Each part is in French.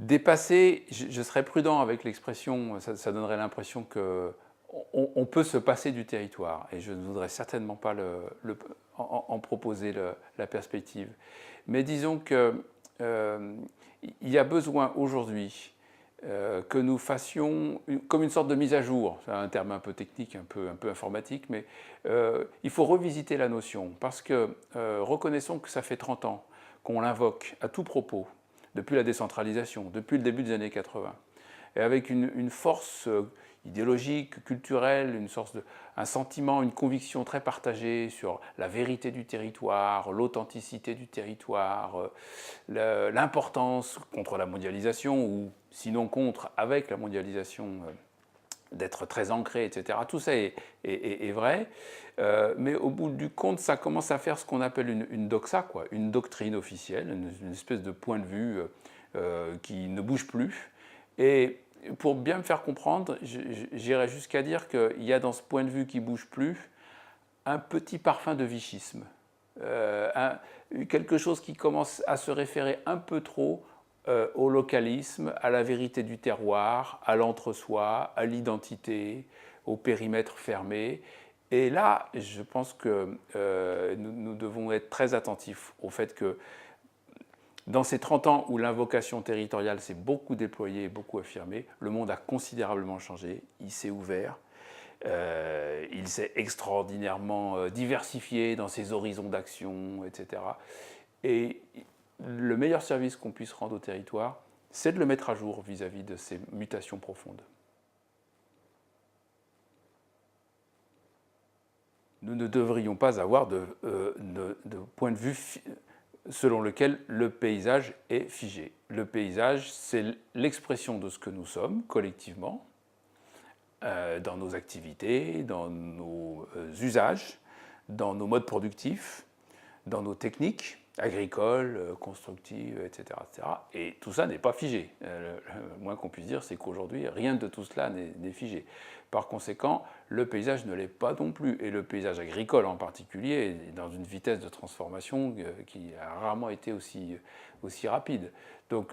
Dépasser, je serais prudent avec l'expression, ça donnerait l'impression qu'on peut se passer du territoire, et je ne voudrais certainement pas en proposer la perspective. Mais disons qu'il y a besoin aujourd'hui que nous fassions comme une sorte de mise à jour, c'est un terme un peu technique, un peu informatique, mais il faut revisiter la notion, parce que reconnaissons que ça fait 30 ans qu'on l'invoque à tout propos, depuis la décentralisation, depuis le début des années 80, et avec une force idéologique, culturelle, un sentiment, une conviction très partagée sur la vérité du territoire, l'authenticité du territoire, l'importance contre la mondialisation, ou sinon contre, avec la mondialisation, d'être très ancré, etc. Tout ça est vrai, mais au bout du compte, ça commence à faire ce qu'on appelle une doxa, quoi, une doctrine officielle, une espèce de point de vue qui ne bouge plus. Et pour bien me faire comprendre, j'irais jusqu'à dire qu'il y a dans ce point de vue qui ne bouge plus un petit parfum de vichisme, quelque chose qui commence à se référer un peu trop au localisme, à la vérité du terroir, à l'entre-soi, à l'identité, au périmètre fermé. Et là, je pense que nous devons être très attentifs au fait que dans ces 30 ans où l'invocation territoriale s'est beaucoup déployée, beaucoup affirmée, le monde a considérablement changé, il s'est ouvert, il s'est extraordinairement diversifié dans ses horizons d'action, etc. Et le meilleur service qu'on puisse rendre au territoire, c'est de le mettre à jour vis-à-vis de ces mutations profondes. Nous ne devrions pas avoir de point de vue selon lequel le paysage est figé. Le paysage, c'est l'expression de ce que nous sommes collectivement, dans nos activités, dans nos usages, dans nos modes productifs, dans nos techniques agricoles, constructives, etc., etc. Et tout ça n'est pas figé. Le moins qu'on puisse dire, c'est qu'aujourd'hui, rien de tout cela n'est figé. Par conséquent, le paysage ne l'est pas non plus. Et le paysage agricole en particulier est dans une vitesse de transformation qui a rarement été aussi rapide. Donc,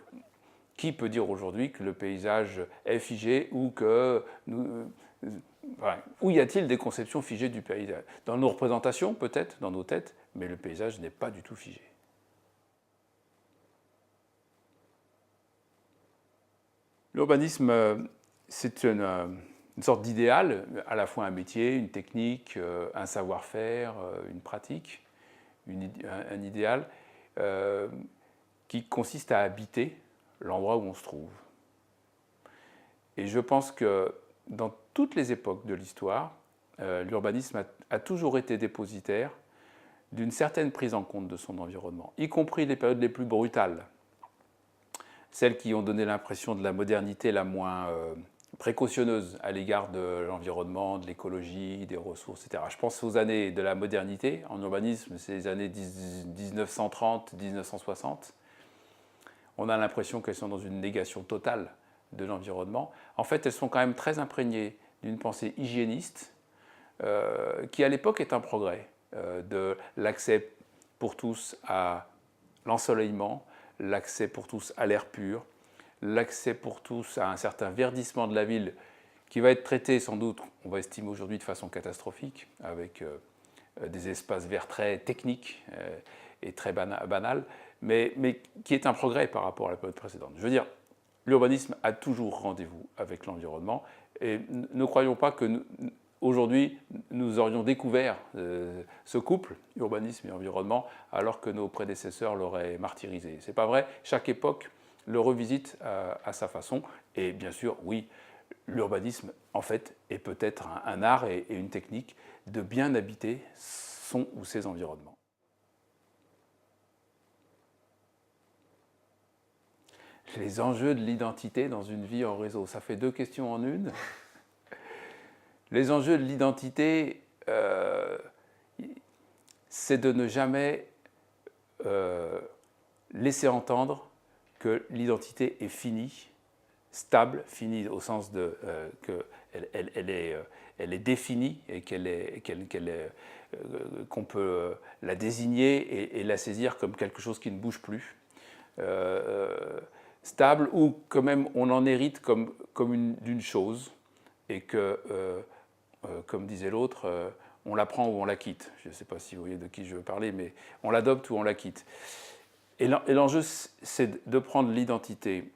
qui peut dire aujourd'hui que le paysage est figé ou que où y a-t-il des conceptions figées du paysage? Dans nos représentations, peut-être, dans nos têtes, mais le paysage n'est pas du tout figé. L'urbanisme, c'est une sorte d'idéal, à la fois un métier, une technique, un savoir-faire, une pratique, un idéal qui consiste à habiter l'endroit où on se trouve. Et je pense que dans toutes les époques de l'histoire, l'urbanisme a toujours été dépositaire d'une certaine prise en compte de son environnement, y compris les périodes les plus brutales, celles qui ont donné l'impression de la modernité la moins précautionneuse à l'égard de l'environnement, de l'écologie, des ressources, etc. Je pense aux années de la modernité en urbanisme, c'est les années 1930-1960. On a l'impression qu'elles sont dans une négation totale de l'environnement. En fait, elles sont quand même très imprégnées d'une pensée hygiéniste qui, à l'époque, est un progrès. De l'accès pour tous à l'ensoleillement, l'accès pour tous à l'air pur, l'accès pour tous à un certain verdissement de la ville qui va être traité sans doute, on va estimer aujourd'hui de façon catastrophique, avec des espaces verts très techniques et très banals, mais qui est un progrès par rapport à la période précédente. Je veux dire, l'urbanisme a toujours rendez-vous avec l'environnement et ne croyons pas que aujourd'hui, nous aurions découvert ce couple, urbanisme et environnement, alors que nos prédécesseurs l'auraient martyrisé. Ce n'est pas vrai, chaque époque le revisite à sa façon. Et bien sûr, oui, l'urbanisme, en fait, est peut-être un art et une technique de bien habiter son ou ses environnements. Les enjeux de l'identité dans une vie en réseau, ça fait deux questions en une. Les enjeux de l'identité, c'est de ne jamais laisser entendre que l'identité est finie, stable, finie au sens de elle est définie et qu'on peut la désigner et la saisir comme quelque chose qui ne bouge plus. stable ou quand même on en hérite comme d'une chose et que, comme disait l'autre, on la prend ou on la quitte. Je ne sais pas si vous voyez de qui je veux parler, mais on l'adopte ou on la quitte. Et l'enjeu, c'est de prendre l'identité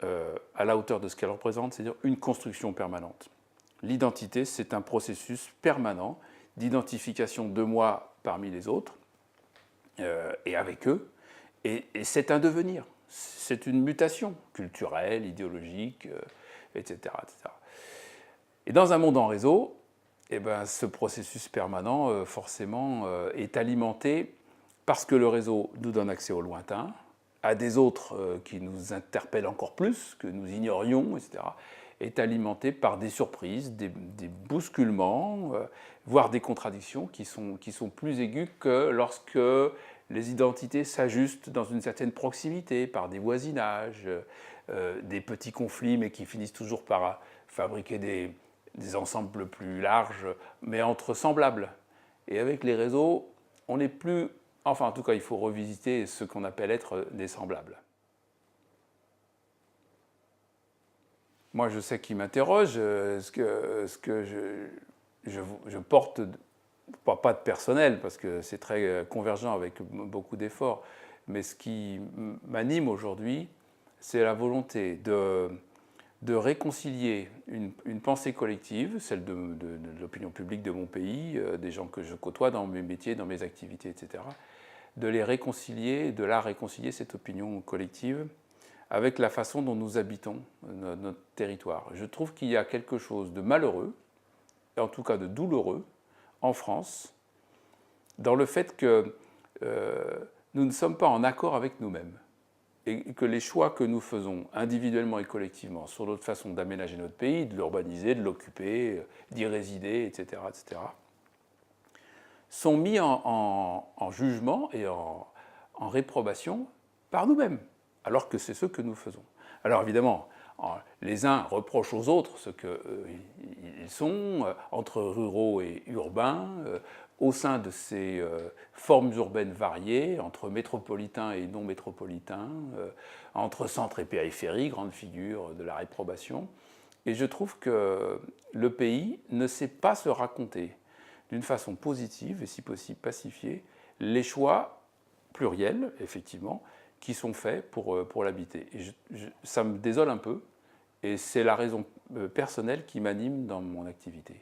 à la hauteur de ce qu'elle représente, c'est-à-dire une construction permanente. L'identité, c'est un processus permanent d'identification de moi parmi les autres et avec eux, et c'est un devenir, c'est une mutation culturelle, idéologique, etc., etc. Et dans un monde en réseau, eh ben, ce processus permanent, forcément, est alimenté parce que le réseau nous donne accès au lointain, à des autres qui nous interpellent encore plus, que nous ignorions, etc., est alimenté par des surprises, des bousculements, voire des contradictions qui sont plus aiguës que lorsque les identités s'ajustent dans une certaine proximité, par des voisinages, des petits conflits, mais qui finissent toujours par fabriquer des ensembles plus larges, mais entre semblables. Et avec les réseaux, on n'est plus... Enfin, en tout cas, il faut revisiter ce qu'on appelle être des semblables. Moi, je sais qu'il m'interroge, ce que je porte, pas de personnel, parce que c'est très convergent avec beaucoup d'efforts, mais ce qui m'anime aujourd'hui, c'est la volonté de réconcilier une pensée collective, celle de l'opinion publique de mon pays, des gens que je côtoie dans mes métiers, dans mes activités, etc., de les réconcilier, de la réconcilier, cette opinion collective, avec la façon dont nous habitons notre territoire. Je trouve qu'il y a quelque chose de malheureux, et en tout cas de douloureux, en France, dans le fait que nous ne sommes pas en accord avec nous-mêmes, et que les choix que nous faisons individuellement et collectivement sur notre façon d'aménager notre pays, de l'urbaniser, de l'occuper, d'y résider, etc., sont mis en jugement et en réprobation par nous-mêmes, alors que c'est ce que nous faisons. Alors évidemment, les uns reprochent aux autres ce qu'ils sont, entre ruraux et urbains, au sein de ces formes urbaines variées, entre métropolitains et non métropolitains, entre centre et périphérie, grande figure de la réprobation. Et je trouve que le pays ne sait pas se raconter d'une façon positive et si possible pacifiée les choix pluriels, effectivement, qui sont faits pour l'habiter. Et ça me désole un peu, et c'est la raison personnelle qui m'anime dans mon activité.